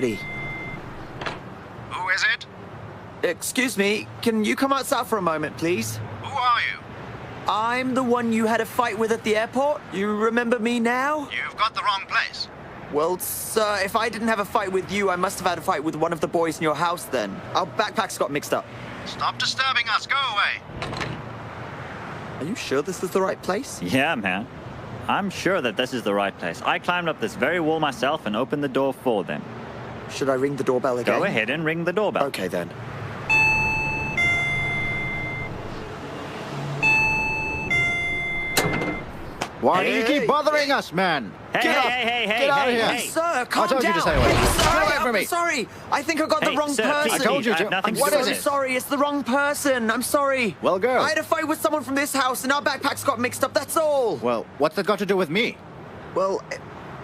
already. Who is it? Excuse me, can you come outside for a moment, please? Who are you? I'm the one you had a fight with at the airport. You remember me now? You've got the wrong place. Well, sir, if I didn't have a fight with you, I must have had a fight with one of the boys in your house then. Our backpacks got mixed up. Stop disturbing us. Go away. Are you sure this is the right place? Yeah, man. I'm sure that this is the right place. I climbed up this very wall myself and opened the door for them. Should I ring the doorbell again? Go ahead and ring the doorbell. Okay, then. Why do you keep bothering us, man? Hey, Get up! hey, Get out of here! hey. Sir, calm down. I told you to stay away. Hey, sir, Get away from me. I'm sorry. I think I got the Hey, wrong sir, person. please, I told you I to. have nothing to What do is with it? Sorry, it's the wrong person. I'm sorry. Well, go. I had a fight with someone from this house and our backpacks got mixed up, that's all. Well, what's that got to do with me? Well,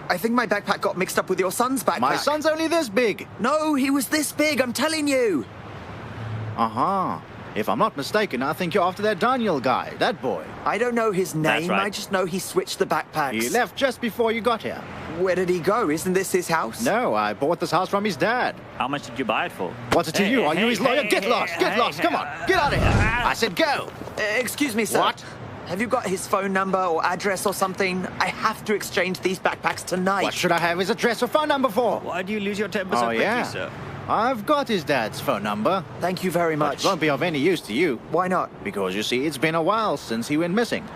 I think my backpack got mixed up with your son's backpack. My son's only this big. No, he was this big, I'm telling you. Uh-huh. If I'm not mistaken, I think you're after that Daniel guy, that boy. I don't know his That's name, right. I just know he switched the backpacks. He left just before you got here. Where did he go? Isn't this his house? No, I bought this house from his dad. How much did you buy it for? What's it to Hey, you? Are you hey, his lawyer? hey, Get hey, lost! Get hey, lost! Come on! Get out of here! I said go! Excuse me, sir. What? Have you got his phone number or address or something? I have to exchange these backpacks tonight. What should I have his address or phone number for? Why do you lose your temper so Oh, quickly, yeah. sir? I've got his dad's phone number. Thank you very But much. it won't be of any use to you. Why not? Because, you see, it's been a while since he went missing.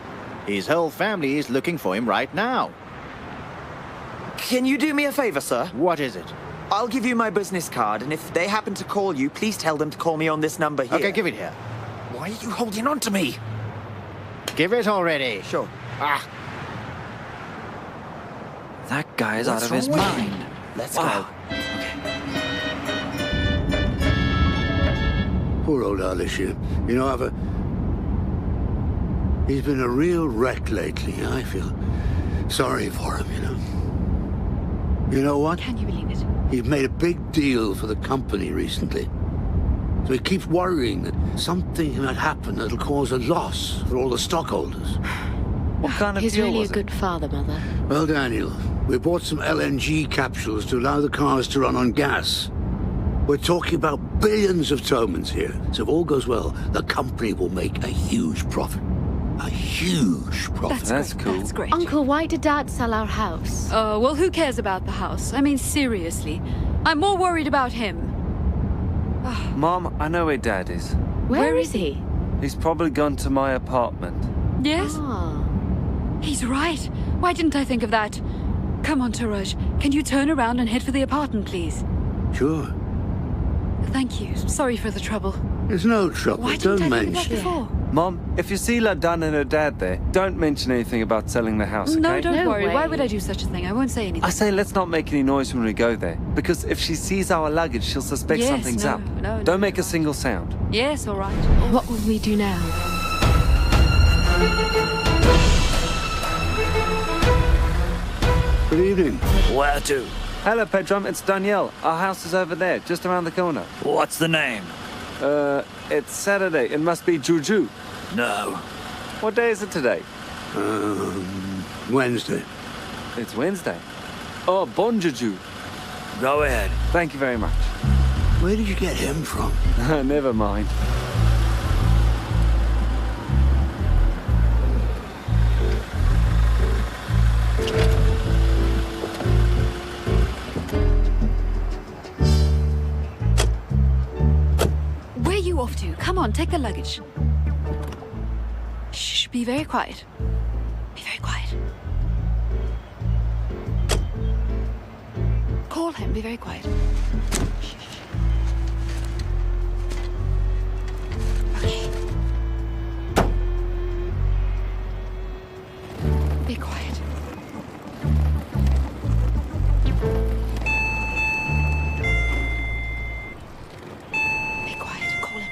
His whole family is looking for him right now. Can you do me a favor, sir? What is it? I'll give you my business card, and if they happen to call you, please tell them to call me on this number here. Okay, give it here. Why are you holding on to me? Give it already. Sure. Ah, That guy's out What's of his wrong with him? mind. Let's Wow. go. Poor old Ardeshir. You know, he's been a real wreck lately. I feel sorry for him, you know. You know what? Can you believe it? He's made a big deal for the company recently. So he keeps worrying that something might happen that'll cause a loss for all the stockholders. What kind of He's deal really a was it? good father, Mother. Well, Daniel, we bought some LNG capsules to allow the cars to run on gas. We're talking about billions of Tomans here. So if all goes well, the company will make a huge profit. A huge profit. That's cool. That's great. Uncle, why did Dad sell our house? Oh, well, who cares about the house? I mean, seriously. I'm more worried about him. Mom, I know where Dad is. Where is he? He's probably gone to my apartment. Yes? Ah. He's right. Why didn't I think of that? Come on, Taraj. Can you turn around and head for the apartment, please? Sure. Thank you. Sorry for the trouble. There's no trouble. Why didn't Don't I think of that mention it. before? Mom, if you see Ladan and her dad there, don't mention anything about selling the house, okay? No, don't No worry. Why way. would I do such a thing? I won't say anything. I say let's not make any noise when we go there, because if she sees our luggage, she'll suspect Yes, something's no, up. no, Don't no, make no. a single sound. Yes, all right. What will we do now? Good evening. Where to? Hello, Pedram, it's Danielle. Our house is over there, just around the corner. What's the name? It's Saturday. It must be Juju. No. What day is it today? Wednesday. It's Wednesday. Oh, bon Juju. Go ahead. Thank you very much. Where did you get him from? Never mind. Where are you off to? Come on, take the luggage. Shh, be very quiet. Be very quiet. Call him, be very quiet. Shh. Okay. Be quiet. Be quiet, call him.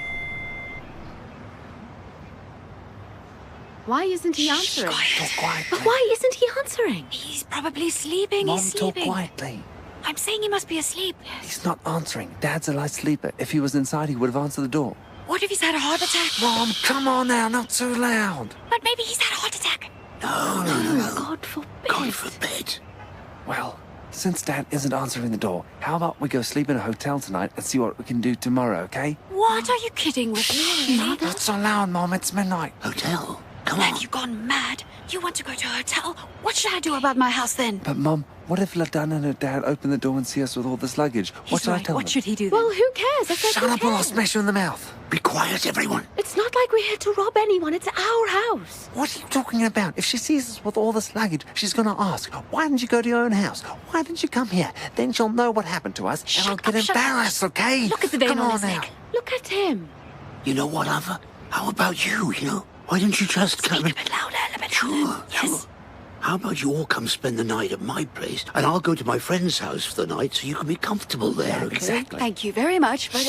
Why isn't he answering? Talk quietly. But why isn't he answering? He's probably sleeping. Mom, He's talk sleeping. quietly. I'm saying he must be asleep. He's not answering. Dad's a light sleeper. If he was inside, he would have answered the door. What if he's had a heart attack? Mom, come on now, not so loud. But maybe he's had a heart attack. No. God forbid. God forbid. Well, since Dad isn't answering the door, how about we go sleep in a hotel tonight and see what we can do tomorrow, okay? What? Are you kidding with me? Not so loud, Mom. It's midnight. Hotel? Come on. Have you gone mad? You want to go to a hotel? What should I do about my house then? But, Mom, what if Ladan and her dad open the door and see us with all this luggage? What He's should I right. tell What them? should he do then? Well, who cares? I said Shut who up or I'll cares? smash you in the mouth. Be quiet, everyone. It's not like we're here to rob anyone. It's our house. What are you talking about? If she sees us with all this luggage, she's going to ask, why didn't you go to your own house? Why didn't you come here? Then she'll know what happened to us, and I'll get embarrassed, okay? Look at the vein Come on on his now. neck. Look at him. You know what, Ava? How about you, Why don't you just come Speak a bit louder, a bit louder. Yes. How about you all come spend the night at my place, and I'll go to my friend's house for the night so you can be comfortable there, okay? Exactly. Thank you very much, but...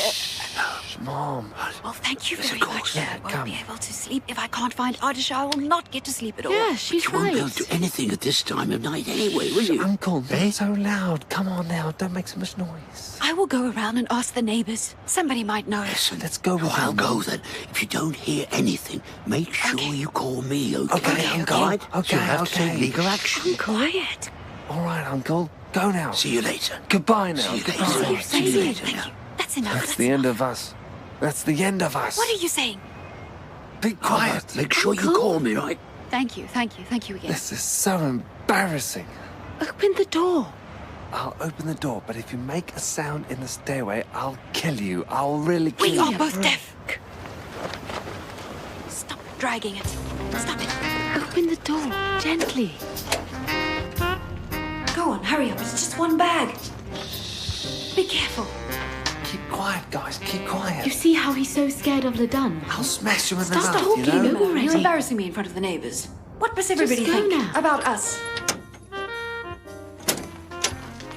Mom. Well, thank you Yes, very of much. course. I Yeah, won't come. be able to sleep. If I can't find Ardeshir, I will not get to sleep at all. Yeah, she's You won't be able right. to do anything at this time of night anyway, will you? Uncle, Eh? not so loud. Come on now. Don't make so much noise. I will go around and ask the neighbors. Somebody might know. Listen, Let's go with I'll him. go then. If you don't hear anything, make sure Okay. you call me, okay? Okay, Uncle. All right? Okay, You'll have to take okay. legal action. Quiet. All right, Uncle. Go now. See you later. Goodbye now. See you Goodbye. later. See you later Thank now. you. That's enough. That's the end of us. That's the end of us. What are you saying? Be quiet. Make sure you Uncle? call me, right? Thank you again. This is so embarrassing. Open the door. I'll open the door, but if you make a sound in the stairway, I'll kill you. I'll really kill We you. are both deaf. Stop dragging it. Stop it. Open the door. Gently. Go on, hurry up. It's just one bag. Be careful. Keep quiet, guys. Keep quiet. You see how he's so scared of Ladan? I'll smash you in the Stop mouth, talking. you know? already. You're embarrassing me in front of the neighbors. What must everybody go think now. about us?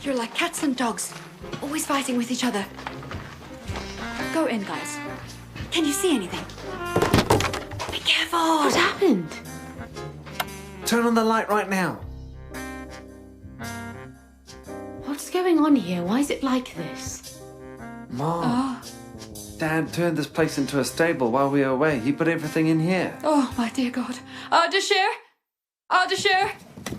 You're like cats and dogs, always fighting with each other. Go in, guys. Can you see anything? Be careful. What happened? Turn on the light right now. What's going on here? Why is it like this? Mom. Dad turned this place into a stable while we were away. He put everything in here. Oh, my dear God. Ardeshir? Ardeshir?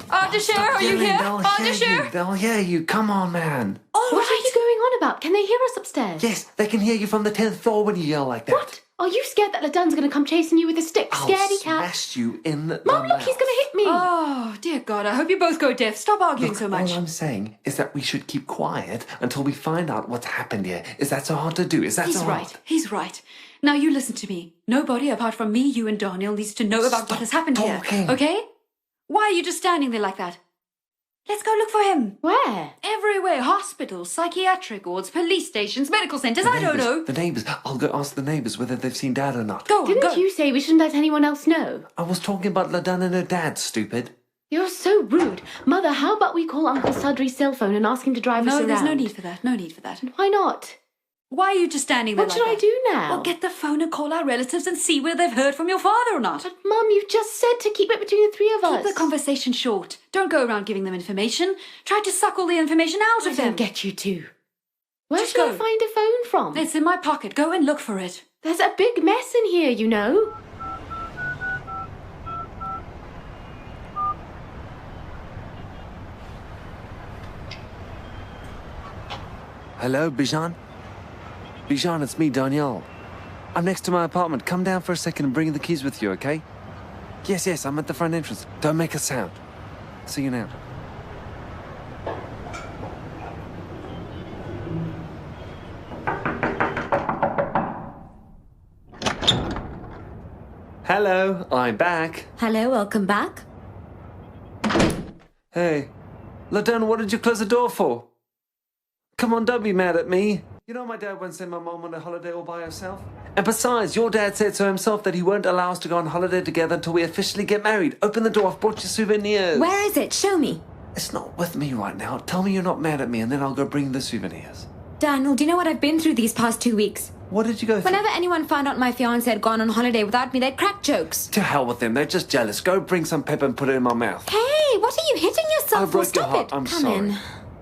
Ardeshir, are you Yelling, here? they'll hear you. Ardeshir? They'll hear you. Come on, man. All What are right. you going on about? Can they hear us upstairs? Yes, they can hear you from the 10th floor when you yell like that. What? Are you scared that Ladan's going to come chasing you with a stick? I'll Scaredy cat. smash you in the Mom, look, mouth. he's going to hit me. Oh, dear God. I hope you both go deaf. Stop arguing Look, so much. all I'm saying is that we should keep quiet until we find out what's happened here. Is that so hard to do? Is that He's so right. hard? He's right. Now you listen to me. Nobody apart from me, you and Daniel needs to know about Stop what has happened talking. here. Okay? Why are you just standing there like that? Let's go look for him. Where? Everywhere. Hospitals, psychiatric wards, police stations, medical centres. I don't know. The neighbours. I'll go ask the neighbours whether they've seen Dad or not. Go on, Didn't go. you say we shouldn't let anyone else know? I was talking about Ladan and her dad, stupid. You're so rude. Mother, how about we call Uncle Sudri's cell phone and ask him to drive us No, around? there's no need for that. No need for that. Why not? Why are you just standing there What like should I that? do now? Well, get the phone and call our relatives and see whether they've heard from your father or not. But Mum, you just said to keep it between the three of us. Keep the conversation short. Don't go around giving them information. Try to suck all the information out I of them. don't get you two. Where Just should I go. find a phone from? It's in my pocket. Go and look for it. There's a big mess in here, you know. Hello, Bijan? Bijan, it's me, Daniel. I'm next to my apartment. Come down for a second and bring the keys with you, okay? Yes, I'm at the front entrance. Don't make a sound. See you now. Hello, I'm back. Hello, welcome back. Hey, Ladan, what did you close the door for? Come on, don't be mad at me. You know my dad won't send my mom on a holiday all by herself. And besides, your dad said so himself that he won't allow us to go on holiday together until we officially get married. Open the door, I've brought you souvenirs. Where is it? Show me. It's not with me right now. Tell me you're not mad at me and then I'll go bring the souvenirs. Daniel, do you know what I've been through these past 2 weeks? What did you go through? Whenever anyone found out my fiancé had gone on holiday without me, they'd crack jokes. To hell with them, they're just jealous. Go bring some pepper and put it in my mouth. Hey, what are you hitting I yourself for? broke your Stop heart. it. I'm Come sorry. in.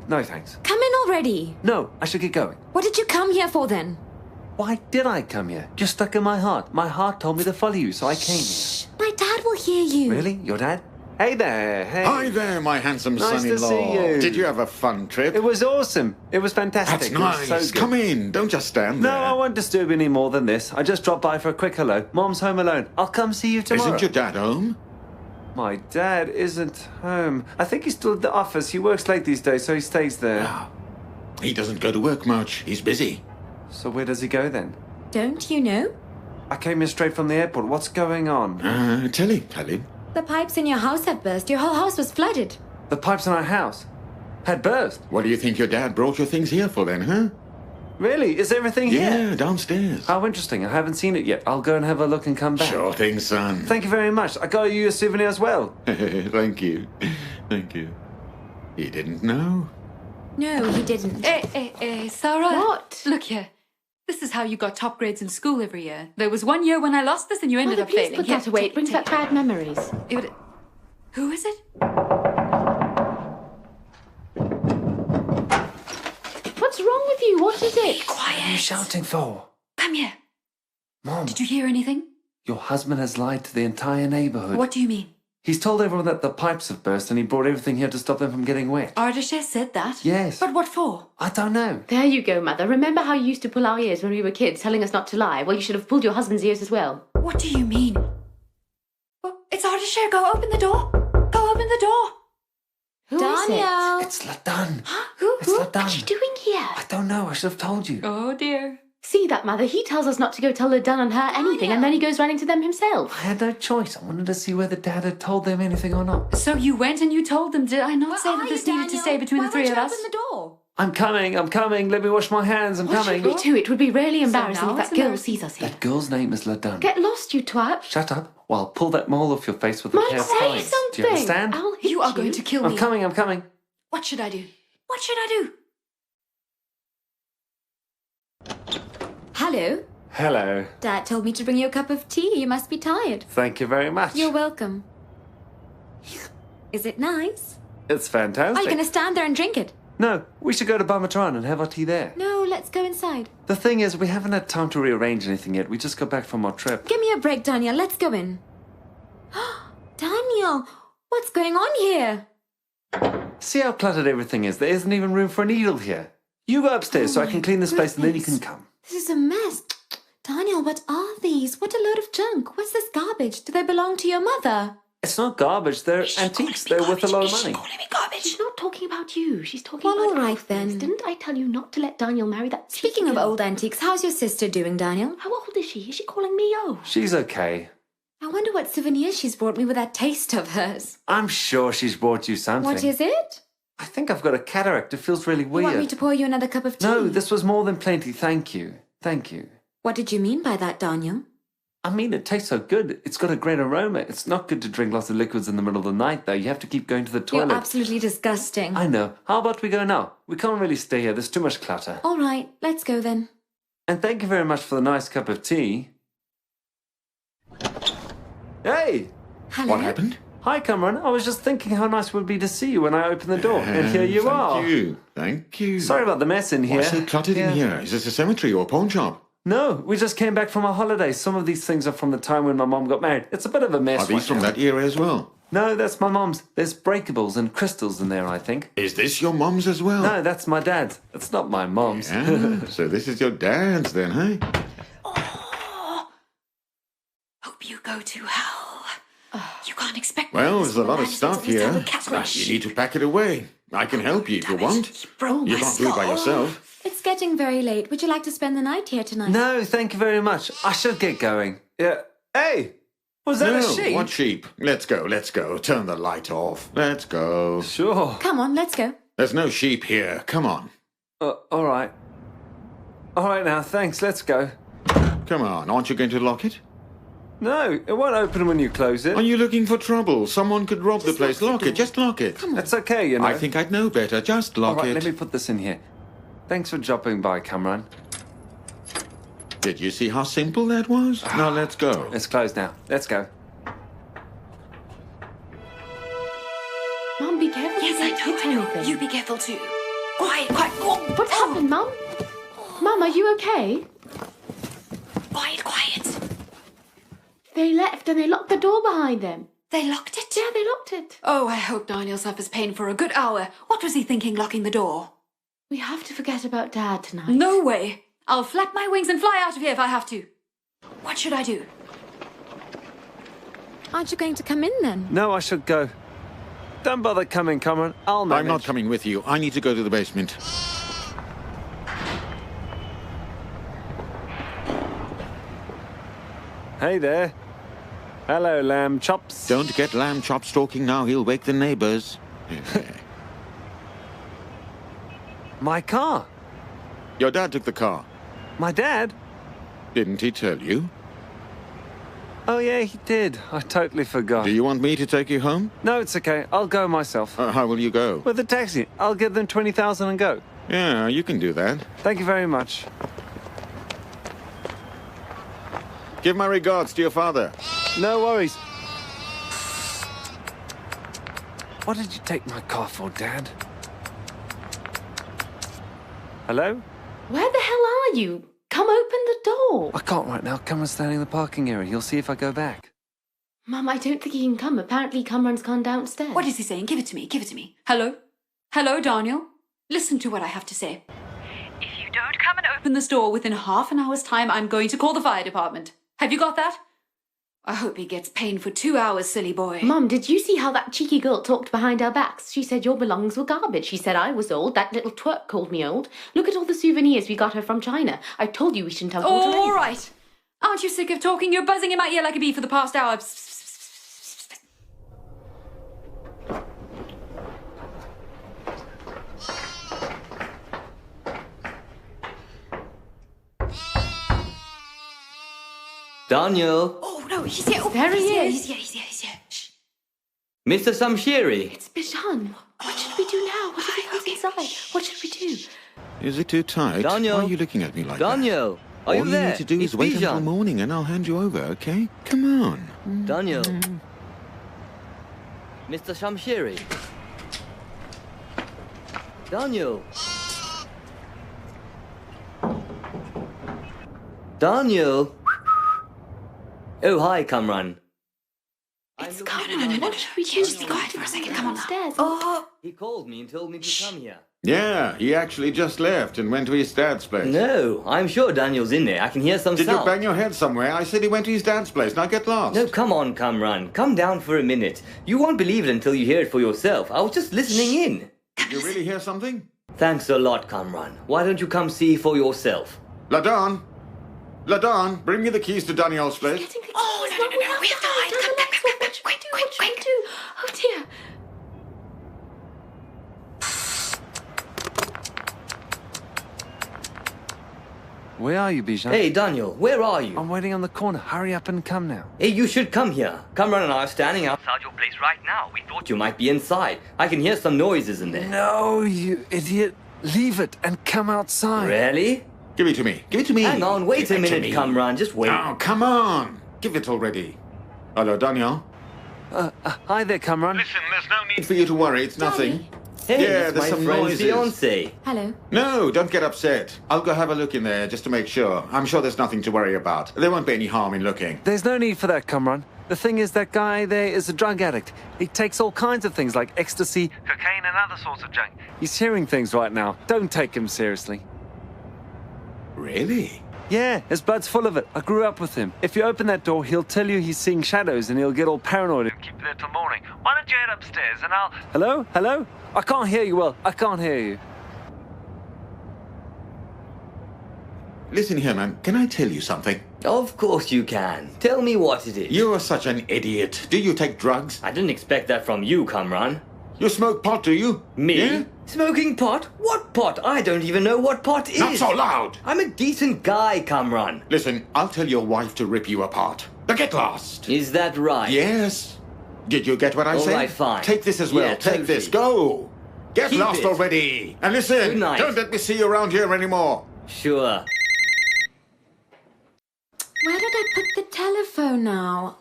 No thanks. Come in already. No, I should get going. What did you come here for then? Why did I come here? You're stuck in my heart. My heart told me to follow you, so I came here. My dad will hear you. Really? Your dad? Hey there. Hey. Hi there, my handsome Nice to son-in-law. see you. Did you have a fun trip? It was awesome. It was fantastic. That's nice. It was so good. Come in. Don't just stand No, there. I won't disturb you any more than this. I just dropped by for a quick hello. Mom's home alone. I'll come see you tomorrow. Isn't your dad home? My dad isn't home. I think he's still at the office. He works late these days, so he stays there. He doesn't go to work much. He's busy. So where does he go then? Don't you know? I came here straight from the airport. What's going on? Tell him. The pipes in your house have burst. Your whole house was flooded. The pipes in our house had burst. What do you think your dad brought your things here for then, huh? Really? Is everything here? Yeah, downstairs. How interesting. I haven't seen it yet. I'll go and have a look and come back. Sure thing, son. Thank you very much. I got you a souvenir as well. Thank you. Thank you. He didn't know. No, he didn't. Hey, Sarah. What? Look here. This is how you got top grades in school every year. There was one year when I lost this and you ended Mother, up please failing. put that away. It brings back bad memories. Who is it? What's wrong with you? What is it? What are you shouting for? Come here. Mom, Did you hear anything? your husband has lied to the entire neighborhood. What do you mean? He's told everyone that the pipes have burst and he brought everything here to stop them from getting wet. Ardeshir said that? Yes. But what for? I don't know. There you go, Mother. Remember how you used to pull our ears when we were kids, telling us not to lie? Well, you should have pulled your husband's ears as well. What do you mean? Oh, it's Ardeshir. Go open the door. Go open the door. Who is Daniel! It's Ladan. Who? It's Ladan. What's she doing here? I don't know. I should have told you. Oh, dear. See that, Mother? He tells us not to go tell Ladan and her anything, and then he goes running to them himself. I had no choice. I wanted to see whether Dad had told them anything or not. So you went and you told them, did I not say that this needed to stay between the three of us? Open the door. I'm coming. Let me wash my hands. I'm What coming. should we do? It would be really embarrassing now if that it's girl embarrassing. sees us here. That girl's name is Ladan. Get lost, you twat. Shut up. Well, I'll pull that mole off your face with a Mum, pair of say ties. something. Do you understand? I'll hit You are going to kill me. I'm coming. What should I do? What should I do? Hello. Hello. Dad told me to bring you a cup of tea. You must be tired. Thank you very much. You're welcome. Is it nice? It's Are fantastic. you going to stand there and drink it? No, we should go to Barmatran and have our tea there. No, let's go inside. The thing is, we haven't had time to rearrange anything yet. We just got back from our trip. Give me a break, Daniel. Let's go in. Daniel, what's going on here? See how cluttered everything is? There isn't even room for a needle here. You go upstairs so I can clean this place and then you can come. This is a mess. Daniel, what are these? What a load of junk. What's this garbage? Do they belong to your mother? It's not garbage. They're antiques. They're worth a lot of money. She's not talking about you. She's talking Well, about all right us. then. Didn't I tell you not to let Daniel marry that? Speaking cheeky of girl? old antiques, how's your sister doing, Daniel? How old is she? Is she calling me old? She's okay. I wonder what souvenirs she's brought me with that taste of hers. I'm sure she's brought you something. What is it? I think I've got a cataract. It feels really You want me weird. to pour you another cup of tea? No, this was more than plenty. Thank you. Thank you. What did you mean by that, Daniel? I mean, it tastes so good. It's got a great aroma. It's not good to drink lots of liquids in the middle of the night, though. You have to keep going to the toilet. You're absolutely disgusting. I know. How about we go now? We can't really stay here. There's too much clutter. All right, let's go then. And thank you very much for the nice cup of tea. Hey! Hello? What happened? Hi, Cameron. I was just thinking how nice it would be to see you when I open the door. And here you are. Thank you. Sorry about the mess in here. What's so cluttered in here? Is this a cemetery or a pawn shop? No, we just came back from our holidays. Some of these things are from the time when my mom got married. It's a bit of a mess. Are these right from now. that era as well? No, that's my mom's. There's breakables and crystals in there, I think. Is this your mom's as well? No, that's my dad's. It's not my mom's. Yeah, so this is your dad's then, hey? Hope you go to hell. You can't expect Well, me there's a lot of stuff here. You You need to pack it away. I can help you if you want. You can't do it by yourself. It's getting very late. Would you like to spend the night here tonight? No, thank you very much. I should get going. Yeah. Hey! Was that a sheep? What sheep? Let's go. Turn the light off. Let's go. Sure. Come on, let's go. There's no sheep here. Come on. All right. All right now, thanks. Let's go. Come on. Aren't you going to lock it? No, it won't open when you close it. Are you looking for trouble? Someone could rob the place. Lock it. Just lock it. That's okay, you know. I think I'd know better. Just All lock right, it. let me put this in here. Thanks for dropping by, Cameron. Did you see how simple that was? Now let's go. It's closed now. Let's go. Mum, be careful. Yes, Don't hit I know. anything. You be careful too. Quiet. Oh, What's happened, Mum? Mum, are you okay? quiet. They left and they locked the door behind them. They locked it? Yeah, they locked it. Oh, I hope Daniel suffers pain for a good hour. What was he thinking locking the door? We have to forget about Dad tonight. No way. I'll flap my wings and fly out of here if I have to. What should I do? Aren't you going to come in then? No, I should go. Don't bother coming, Cameron. I'll manage. I'm not coming with you. I need to go to the basement. Hey there. Hello, lamb chops. Don't get lamb chops talking now. He'll wake the neighbors. My car. Your dad took the car. My dad? Didn't he tell you? Oh, yeah, he did. I totally forgot. Do you want me to take you home? No, it's okay. I'll go myself. How will you go? With a taxi. I'll give them 20,000 and go. Yeah, you can do that. Thank you very much. Give my regards to your father. No worries. What did you take my car for, Dad? Hello? Where the hell are you? Come open the door. I can't right now. Cameron's standing in the parking area. He'll see if I go back. Mum, I don't think he can come. Apparently, Cameron's gone downstairs. What is he saying? Give it to me. Give it to me. Hello? Hello, Daniel? Listen to what I have to say. If you don't come and open this door within half an hour's time, I'm going to call the fire department. Have you got that? I hope he gets pain for 2 hours, silly boy. Mum, did you see how that cheeky girl talked behind our backs? She said your belongings were garbage. She said I was old. That little twerp called me old. Look at all the souvenirs we got her from China. I told you we shouldn't have bought her All anything. right. Aren't you sick of talking? You're buzzing in my ear like a bee for the past hour. Daniel! Oh, no, he's here. Oh, There he is. He's here, he's here, he's here. Shh. Mr. Samshiri! It's Bijan. What should we do now? What if he comes inside? What should we do? Is it too tight? Daniel! Why are you looking at me like Daniel! that? Are All you there? you need to do It's is wait until Bijan. morning and I'll hand you over, okay? Come on. Daniel! Mr. Shamshiri! Daniel! Daniel! Oh, hi, Kamran. It's Cameron. What should we do? Just be quiet for a second. Come on now. Upstairs. Oh, He called me and told me to come here. Yeah, he actually just left and went to his dad's place. No, I'm sure Daniel's in there. I can hear some Did sound. you bang your head somewhere? I said he went to his dad's place. Now get lost. No, come on, Kamran. Come down for a minute. You won't believe it until you hear it for yourself. I was just listening in. Did you really hear something? Thanks a lot, Kamran. Why don't you come see for yourself? Ladon! Ladon, bring me the keys to Daniel's place. Getting the Oh, keys. no, no, no, we have to hide. Come, come, come, What should we do? quick, What should we quick. do? Oh, dear. Where are you, Bijan? Hey, Daniel, where are you? I'm waiting on the corner. Hurry up and come now. Hey, you should come here. Kamran and I are standing outside your place right now. We thought you might be inside. I can hear some noises in there. No, you idiot. Leave it and come outside. Really? Give it to me. Give it to me. Hang on, wait Give a it to minute, me. Kamran. Just wait. Oh, come on. Give it already. Hello, Daniel. Hi there, Kamran. Listen, there's no need. Need for you to worry. It's nothing. Hey, Yeah, it's there's my some friend's noises. fiance. Hello. No, don't get upset. I'll go have a look in there just to make sure. I'm sure there's nothing to worry about. There won't be any harm in looking. There's no need for that, Kamran. The thing is, that guy there is a drug addict. He takes all kinds of things like ecstasy, cocaine, and other sorts of junk. He's hearing things right now. Don't take him seriously. Really? Yeah, his blood's full of it. I grew up with him. If you open that door, he'll tell you he's seeing shadows and he'll get all paranoid and keep there till morning. Why don't you head upstairs and I'll... Hello? Hello? I can't hear you well. I can't hear you. Listen here, man. Can I tell you something? Of course you can. Tell me what it is. You're such an idiot. Do you take drugs? I didn't expect that from you, Kamran. You smoke pot, do you? Me? Yeah? Smoking pot? What pot? I don't even know what pot is. Not so loud! I'm a decent guy, Kamran. Listen, I'll tell your wife to rip you apart. Now get lost! Is that right? Yes. Did you get what I All said? right, fine. Take this as well. Yeah, Take this. totally. Go! Get Keep lost it. already! And listen, Good night. don't let me see you around here anymore. Sure. Where did I put the telephone now?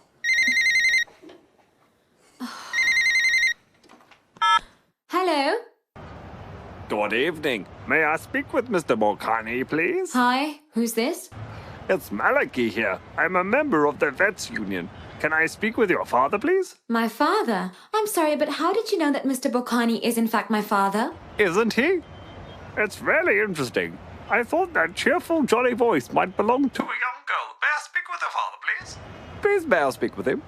Hello? Good evening. May I speak with Mr. Morkani, please? Hi, who's this? It's Malaki here. I'm a member of the Vets Union. Can I speak with your father, please? My father? I'm sorry, but how did you know that Mr. Bokhani is in fact my father? Isn't he? It's really interesting. I thought that cheerful, jolly voice might belong to a young girl. May I speak with her father, please? Please, may I speak with him?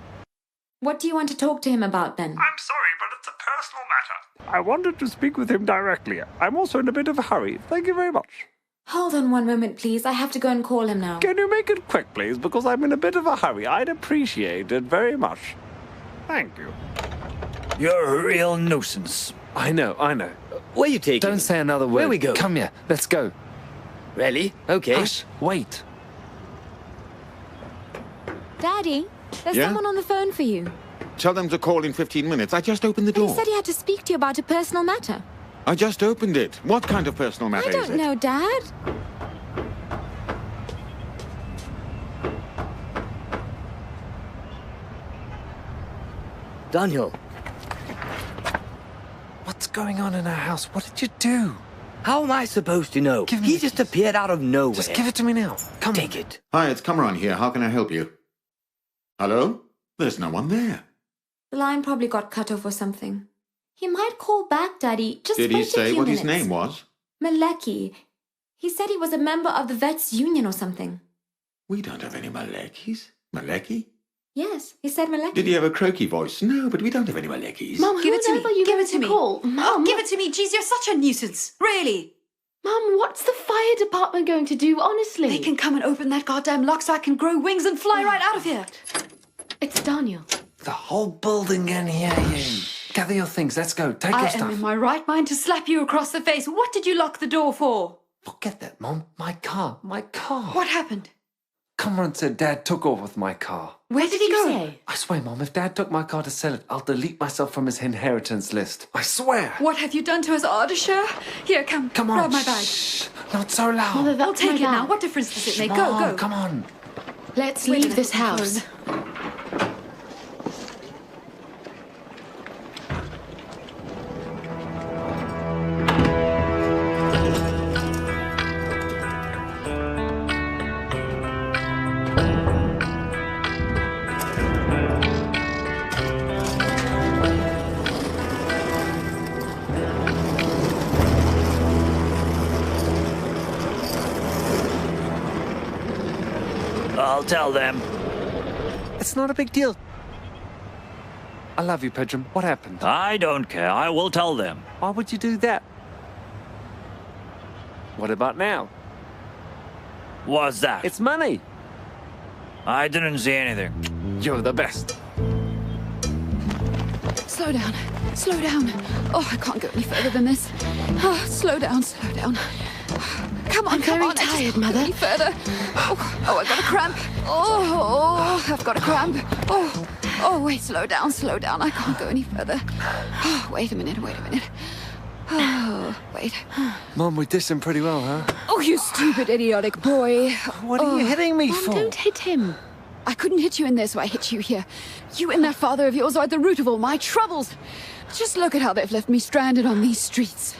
What do you want to talk to him about then? I'm sorry, but it's a personal matter. I wanted to speak with him directly. I'm also in a bit of a hurry. Thank you very much. Hold on one moment, please. I have to go and call him now. Can you make it quick, please? Because I'm in a bit of a hurry. I'd appreciate it very much. Thank you. You're a real nuisance. I know. Where you taking Don't me? say another word. Where we go? Come here. Let's go. Really? Okay. Hush. Wait. Daddy, there's Yeah? someone on the phone for you. Tell them to call in 15 minutes. I just opened the He door. said he had to speak to you about a personal matter. I just opened it. What kind of personal matter I is don't it? know, Dad. Daniel, What's going on in our house? What did you do? how am I supposed to know? Give me He this. just appeared out of nowhere. Just give it to me now. Come Take on. it. Hi, it's Kamran here. How can I help you? Hello? There's no one there. The line probably got cut off or something. He might call back, Daddy. Just Did wait he a say few what minutes. his name was? Maleki. He said he was a member of the Vets Union or something. We don't have any Malekis. Maleki? Yes, he said Maleki. Did he have a croaky voice? No, but we don't have any Malekis. Mum, Give it to whoever me. you Give going it to me. call. Mum, Oh, give it to me. Jeez, you're such a nuisance. Really. Mum, what's the fire department going to do, honestly? They can come and open that goddamn lock so I can grow wings and fly right out of here. It's Daniel. The whole building can hear you. Gather your things. Let's go. Take I your am stuff. in my right mind to slap you across the face. What did you lock the door for? Forget that, Mom. My car. My car. What happened? Cameron said Dad took off with my car. Where did he go? Say? I swear, Mom, if Dad took my car to sell it, I'll delete myself from his inheritance list. I swear. What have you done to us, Ardeshir? Here, come Come on. grab my bag. Shh. Not so loud. Mother, that's I'll take my it now. bag. What difference does it make? Mom, Go, go. Come on. Let's Wait a leave this minute, house. phone. I'll tell them. It's not a big deal. I love you, Pedram. What happened? I don't care. I will tell them. Why would you do that? What about now? What's that? It's money. I didn't see anything. You're the best. Slow down. Slow down. Oh, I can't go any further than this. Oh, slow down, slow down. Come on, I'm come very on. I just tired, can't go Mother. any further. Oh, I got a cramp. Oh, I've got a cramp. Oh, wait, slow down, slow down. I can't go any further. Oh, wait a minute. Oh, wait. Mom, we dished him pretty well, huh? Oh, you stupid, idiotic boy. What are you hitting me Mum, for? don't hit him. I couldn't hit you in there, so I hit you here. You and that father of yours are at the root of all my troubles. Just look at how they've left me stranded on these streets.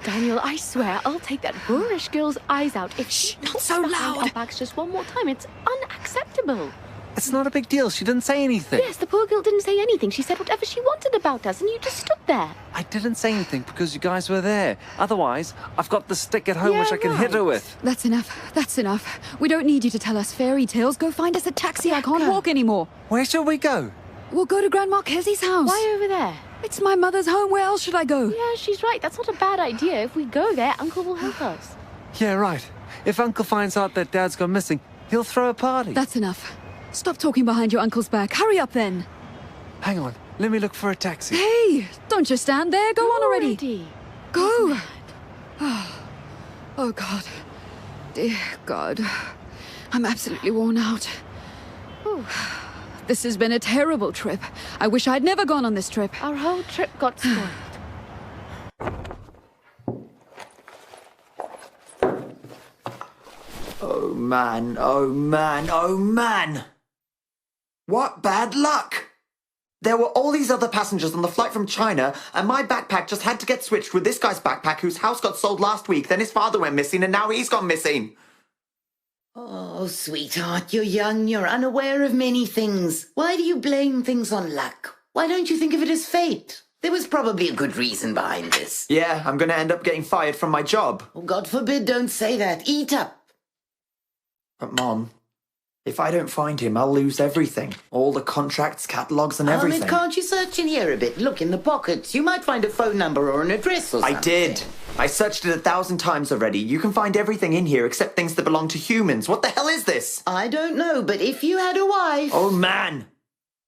Daniel, I swear I'll take that boorish girl's eyes out if she not talks so behind loud. our backs just one more time. It's unacceptable. It's not a big deal. She didn't say anything. Yes, the poor girl didn't say anything. She said whatever she wanted about us, and you just stood there. I didn't say anything because you guys were there. Otherwise, I've got the stick at home which I can hit her with. That's enough. That's enough. We don't need you to tell us fairy tales. Go find us a taxi. I can't walk anymore. Where shall we go? We'll go to Grandma Kezi's house. Why over there? It's my mother's home. Where else should I go? Yeah, she's right. That's not a bad idea. If we go there, Uncle will help us. Yeah, right. If Uncle finds out that Dad's gone missing, he'll throw a party. That's enough. Stop talking behind your uncle's back. Hurry up then. Hang on. Let me look for a taxi. Hey, don't just stand there. Go on already. Go. Oh, God. Dear God. I'm absolutely worn out. Ooh. This has been a terrible trip. I wish I'd never gone on this trip. Our whole trip got spoiled. Oh man, oh man, oh man! What bad luck! There were all these other passengers on the flight from China, and my backpack just had to get switched with this guy's backpack whose house got sold last week, then his father went missing, and now he's gone missing. Oh, sweetheart, you're young, you're unaware of many things. Why do you blame things on luck? Why don't you think of it as fate? There was probably a good reason behind this. Yeah, I'm gonna end up getting fired from my job. Oh, God forbid, don't say that. Eat up. But, Mom, if I don't find him, I'll lose everything. All the contracts, catalogues, and everything. Ahmed, can't you search in here a bit? Look in the pockets. You might find a phone number or an address or something. I did. I searched it 1,000 times already. You can find everything in here except things that belong to humans. What the hell is this? I don't know, but if you had a wife... Oh, man!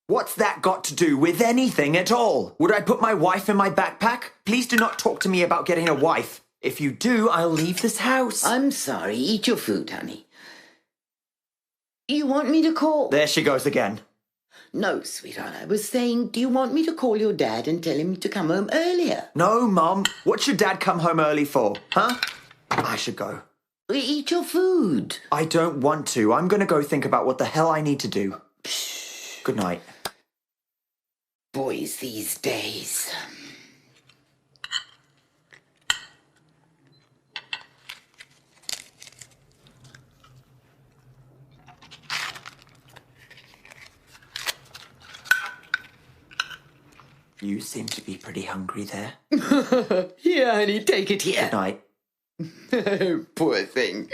What's that got to do with anything at all? Would I put my wife in my backpack? Please do not talk to me about getting a wife. If you do, I'll leave this house. I'm sorry. Eat your food, honey. You want me to call... There she goes again. No, sweetheart, I was saying, do you want me to call your dad and tell him to come home earlier? No, Mom. What should Dad come home early for? Huh? I should go. Eat your food. I don't want to. I'm gonna go think about what the hell I need to do. Good night. Boys these days. You seem to be pretty hungry there. Here, honey, take it here. Good night. Poor thing.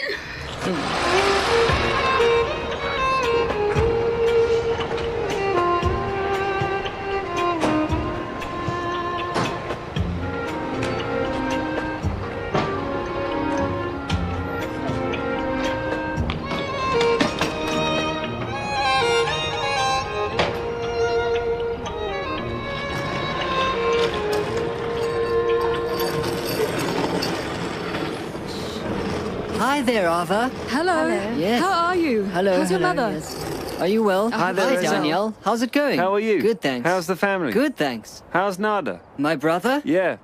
Hi there, Ava. Hello. Yes. How are you? Hello. How's your hello, mother? yes. Are you well? Hi there, Reza. Danielle. How's it going? How are you? Good, thanks. How's the family? Good, thanks. How's Nada? My brother? Yeah.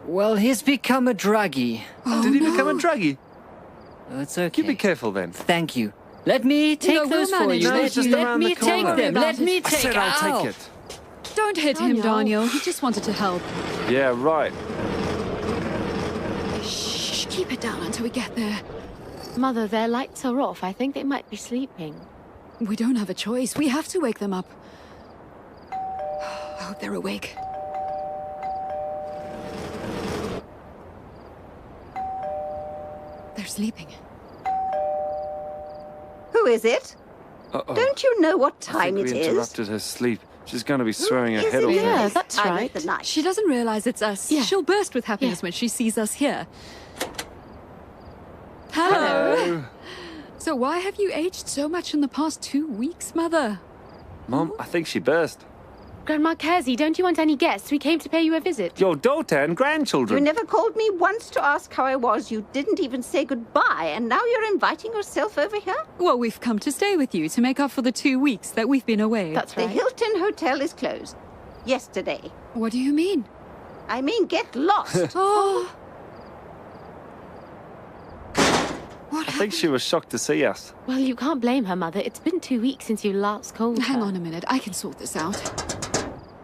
Well, he's become a druggie. Did he become a druggie? Oh, it's okay. You be careful then. Thank you. Let me take we'll those for manage. you. No, Let, it's just let around me the corner. take them. Let me I take said I'll take Ow. it. Don't hit him, Daniel. He just wanted to help. Yeah, right. Shh, keep it down until we get there. Mother, their lights are off. I think they might be sleeping. We don't have a choice. We have to wake them up. I hope they're awake. They're sleeping. Who is it? Uh-oh. Don't you know what I time think it we is? interrupted her sleep. She's going to be throwing her Is head it off. really that's time of right. the night? She doesn't realize it's us. Yeah. She'll burst with happiness when she sees us here. Hello. So why have you aged so much in the past 2 weeks, Mother? Mom, I think she burst. Grandma Kersey, don't you want any guests? We came to pay you a visit. Your daughter and You grandchildren. never called me once to ask how I was. You didn't even say goodbye, and now you're inviting yourself over here? Well, we've come to stay with you to make up for the 2 weeks that we've been away. That's The right. Hilton Hotel is closed. Yesterday. What do you mean? I mean, get lost. Oh. I think she was shocked to see us. Well, you can't blame her, Mother. It's been 2 weeks since you last called Hang her. on a minute. I can sort this out.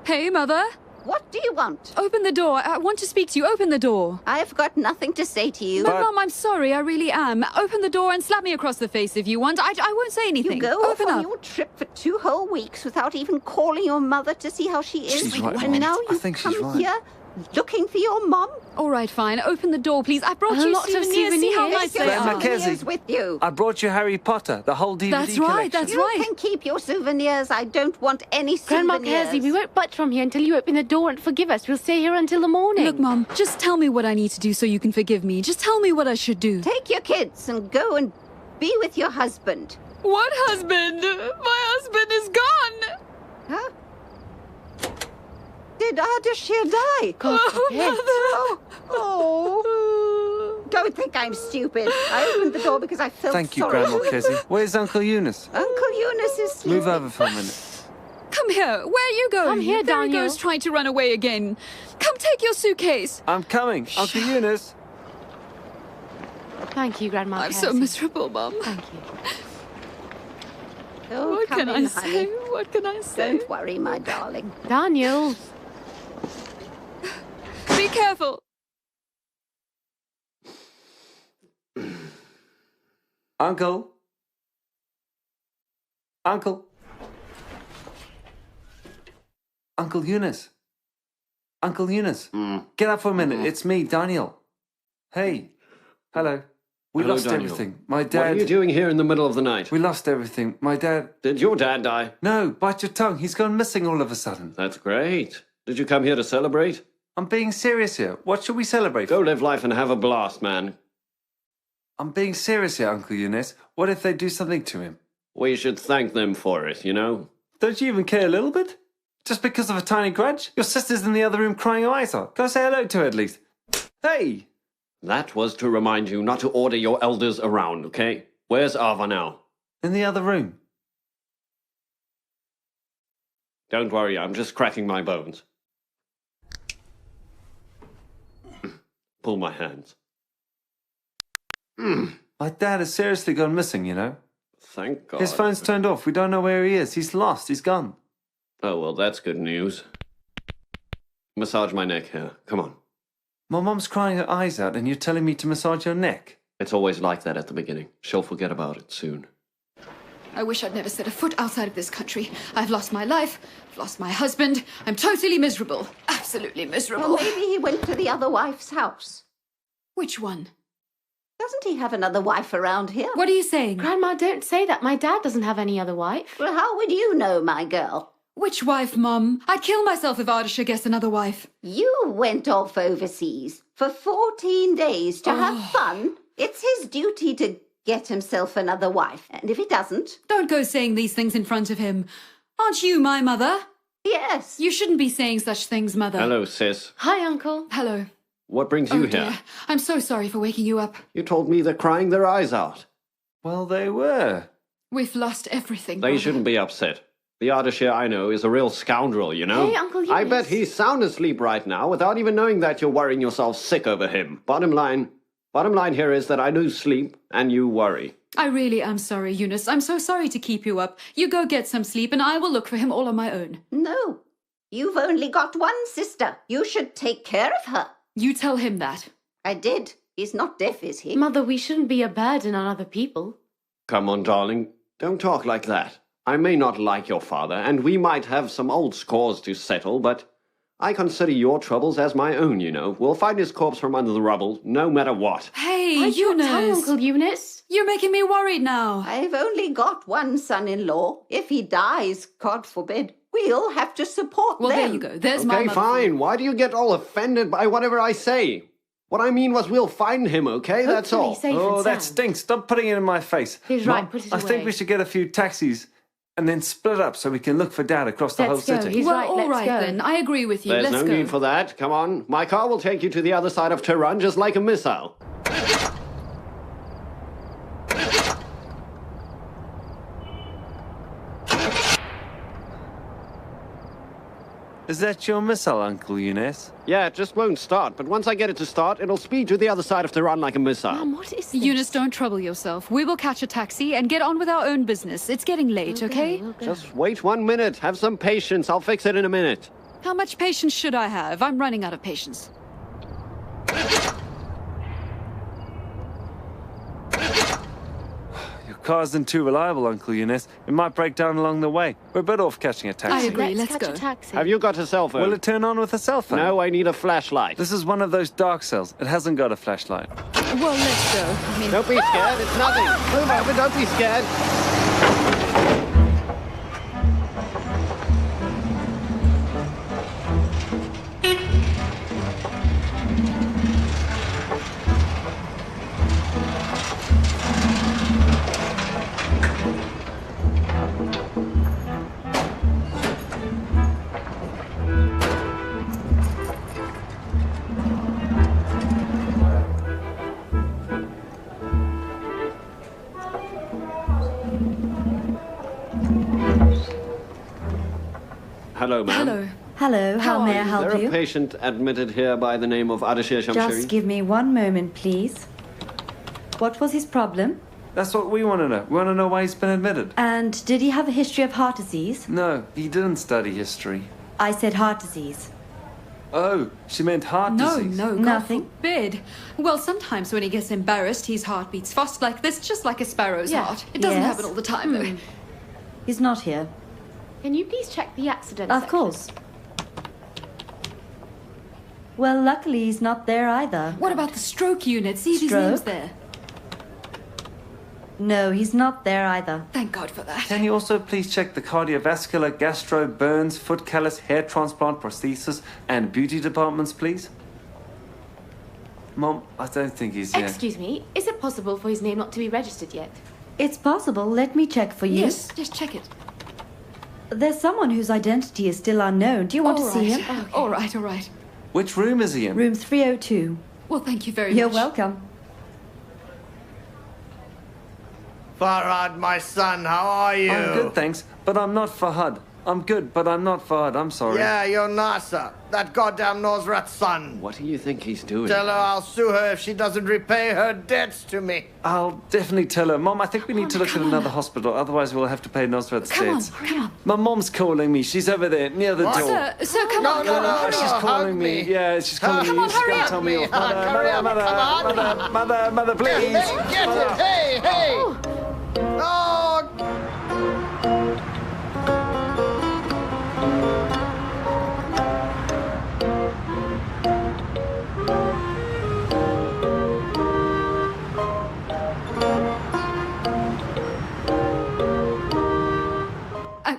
Hey, Mother. What do you want? Open the door. I want to speak to you. Open the door. I've got nothing to say to you. But, Mom, I'm sorry. I really am. Open the door and slap me across the face if you want. I won't say anything. You go Open off on up. your trip for 2 whole weeks without even calling your mother to see how she is. She's right, and Mom. now I you think she's come right. here looking for your mom? All right, fine. Open the door, please. I brought A you lot of souvenirs. See how souvenirs. nice they Grandma are. Kersey. Souvenirs with you. I brought you Harry Potter, the whole DVD That's collection. right, that's You right. can keep your souvenirs. I don't want any Grandma souvenirs. Kersey, we won't budge from here until you open the door and forgive us. We'll stay here until the morning. Look, Mom, just tell me what I need to do so you can forgive me. Just tell me what I should do. Take your kids and go and be with your husband. What husband? My husband is gone. Huh? Did Ardeshir die? God forbid. Oh. Don't think I'm stupid. I opened the door because I felt Thank you, sorry. Grandma Kersey. Where's Uncle Eunice? Uncle Eunice is sleeping. Move over for a minute. Come here. Where are you going? Come here, There he Daniel. goes trying to run away again. Come take your suitcase. I'm coming. Uncle Eunice. Thank you, Grandma I'm Kersey. so miserable, Mom. Thank you. Oh, What come can in, I say? honey. What can I say? Don't worry, my darling. Daniel. Be careful. Uncle. Uncle. Uncle Eunice. Uncle Eunice. Get up for a minute. It's me, Daniel. Hey. Hello. We Hello, lost Daniel. everything. My dad... What are you doing here in the middle of the night? We lost everything. My dad... Did your dad die? No, bite your tongue. He's gone missing all of a sudden. That's great. Did you come here to celebrate? I'm being serious here. What should we celebrate? Go live life and have a blast, man. I'm being serious here, Uncle Eunice. What if they do something to him? We should thank them for it, you know? Don't you even care a little bit? Just because of a tiny grudge? Your sister's in the other room crying her eyes out. Go say hello to her at least. Hey! That was to remind you not to order your elders around, okay? Where's Ava now? In the other room. Don't worry, I'm just cracking my bones. Pull my hands. My dad has seriously gone missing, you know? Thank God. His phone's turned off. We don't know where he is. He's lost. He's gone. Oh, well, that's good news. Massage my neck here. Come on. My mom's crying her eyes out and you're telling me to massage your neck? It's always like that at the beginning. She'll forget about it soon. I wish I'd never set a foot outside of this country. I've lost my life. I've lost my husband. I'm totally miserable. Absolutely miserable. Well, maybe he went to the other wife's house. Which one? Doesn't he have another wife around here? What are you saying? Grandma, don't say that. My dad doesn't have any other wife. Well, how would you know, my girl? Which wife, Mum? I'd kill myself if Ardeshir gets another wife. You went off overseas for 14 days to have fun. It's his duty to get himself another wife. And if he doesn't... Don't go saying these things in front of him. Aren't you my mother? Yes. You shouldn't be saying such things, Mother. Hello, sis. Hi, Uncle. Hello. What brings you dear. here? I'm so sorry for waking you up. You told me they're crying their eyes out. Well, they were. We've lost everything, They brother. shouldn't be upset. The Ardeshir I know is a real scoundrel, you know? Hey, Uncle I Eunice. bet he's sound asleep right now without even knowing that you're worrying yourself sick over him. Bottom line here is that I do sleep and you worry. I really am sorry, Eunice. I'm so sorry to keep you up. You go get some sleep and I will look for him all on my own. No. You've only got one sister. You should take care of her. You tell him that. I did. He's not deaf, is he? Mother, we shouldn't be a burden on other people. Come on, darling. Don't talk like that. I may not like your father, and we might have some old scores to settle, but I consider your troubles as my own, you know. We'll find his corpse from under the rubble, no matter what. Hey, Bite your Eunice. tongue, Uncle Eunice. You're making me worried now. I've only got one son-in-law. If he dies, God forbid, we'll have to support Well, them. there you go. There's my Okay, mother. fine. Why do you get all offended by whatever I say? What I mean was we'll find him, okay? That's all. Hopefully safe Oh, and that sound. stinks. Stop putting it in my face. He's Mom, right, put it I away. think we should get a few taxis and then split up so we can look for Dad across the Let's whole go. city. He's Well, right, all let's right go. then. I agree with you. There's Let's no go. need for that. Come on. My car will take you to the other side of Tehran just like a missile. Is that your missile, Uncle Eunice? Yeah, it just won't start, but once I get it to start, it'll speed to the other side of Tehran like a missile. Mom, what is this? Eunice, don't trouble yourself. We will catch a taxi and get on with our own business. It's getting late, okay? Just wait 1 minute. Have some patience. I'll fix it in a minute. How much patience should I have? I'm running out of patience. Your car isn't too reliable, Uncle Eunice. It might break down along the way. We're better off catching a taxi. I agree. Let's catch go. a taxi. Have you got a cell phone? Will it turn on with a cell phone? No, I need a flashlight. This is one of those dark cells. It hasn't got a flashlight. Well, let's go. I mean, Don't be scared. It's nothing. Move over. Don't be scared. Hello, ma'am. hello. Hello, how may I Is help there a you? patient admitted here by the name of Ardeshir Shamshiri? Just give me 1 moment, please. What was his problem? That's what we want to know. We want to know why he's been admitted. And did he have a history of heart disease? No, he didn't study history. I said heart disease. Oh, she meant heart No, disease. no, God Nothing. forbid. Well, sometimes when he gets embarrassed, his heart beats fast like this, just like a sparrow's Yeah. heart. It doesn't Yes. happen all the time, though. He's not here. Can you please check the accident Of section? course. Well, luckily he's not there either. What about the stroke unit? See if his name's there. No, he's not there either. Thank God for that. Can you also please check the cardiovascular, gastro, burns, foot callus, hair transplant, prosthesis, and beauty departments, please? Mom, I don't think he's here. Excuse me, is it possible for his name not to be registered yet? It's possible. Let me check for you. Yes, just check it. There's someone whose identity is still unknown. Do you want to see him? Okay. All right, all right. Which room is he in? Room 302. Well, thank you very You're much. welcome. Farhad, my son, how are you? I'm good, thanks, but I'm not Fahad. I'm good, but I'm not Fahad. I'm sorry. Yeah, you're Nasser, that goddamn Nosrat's son. What do you think he's doing? Tell her I'll sue her if she doesn't repay her debts to me. I'll definitely tell her. Mom, I think we need to look at another hospital, otherwise we'll have to pay Nosrat's debts. Come on. My mom's calling me. She's over there, near the door. Sir, come on. She's calling me. Yeah, she's calling me. She's going to tell me off. Mother, please. Get it! Hey! Oh!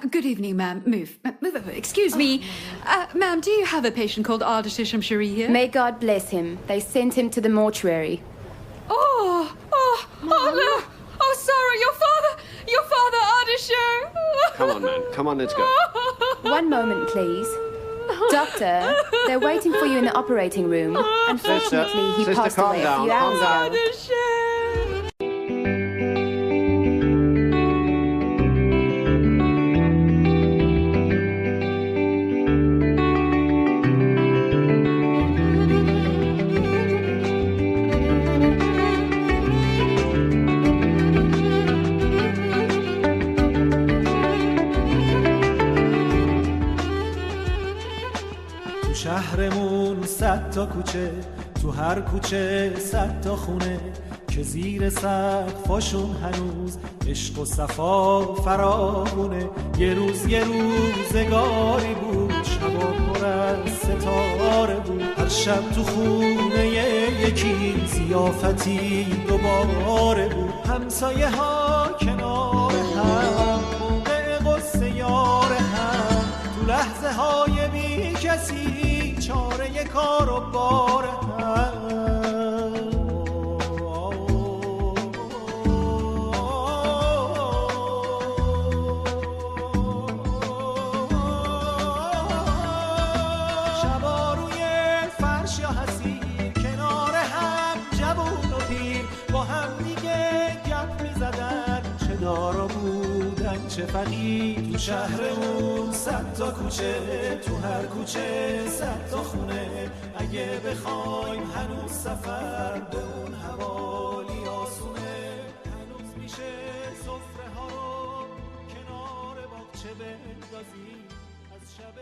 Good evening, ma'am. Move over. Excuse me. Ma'am, do you have a patient called Ardeshir Shamshiri here? May God bless him. They sent him to the mortuary. Oh, no. Oh, sorry, your father, Ardeshir. Come on, man. Come on, let's go. One moment, please. Doctor, they're waiting for you in the operating room. Unfortunately, he passed away a few hours ago. شهرمون 100 تا کوچه، تو هر کوچه 100 تا خونه، که زیر سقفاشون هنوز عشق و صفا فراوونه. یه روزگاری بود، شبا پر از ستاره بود، هر شب تو خونه یکی ضیافتی دوباره بود. همسایه ها کنار هم، موقع قصه یار هم، تو لحظه های بی کسی چاره کار و بار هم. شبا روی فرش یا حسیر کنار هم جوون و پیر با هم دیگه گپ می زدن، چه دارا بودن چه فقیر. تو شهرمون 100 تا کوچه، تو هر کوچه 100 تا خونه، اگه بخوایم هنوز سفر به اون حوالی آسونه. هنوز میشه سفره ها رو کنار باغچه بندازیم، از شب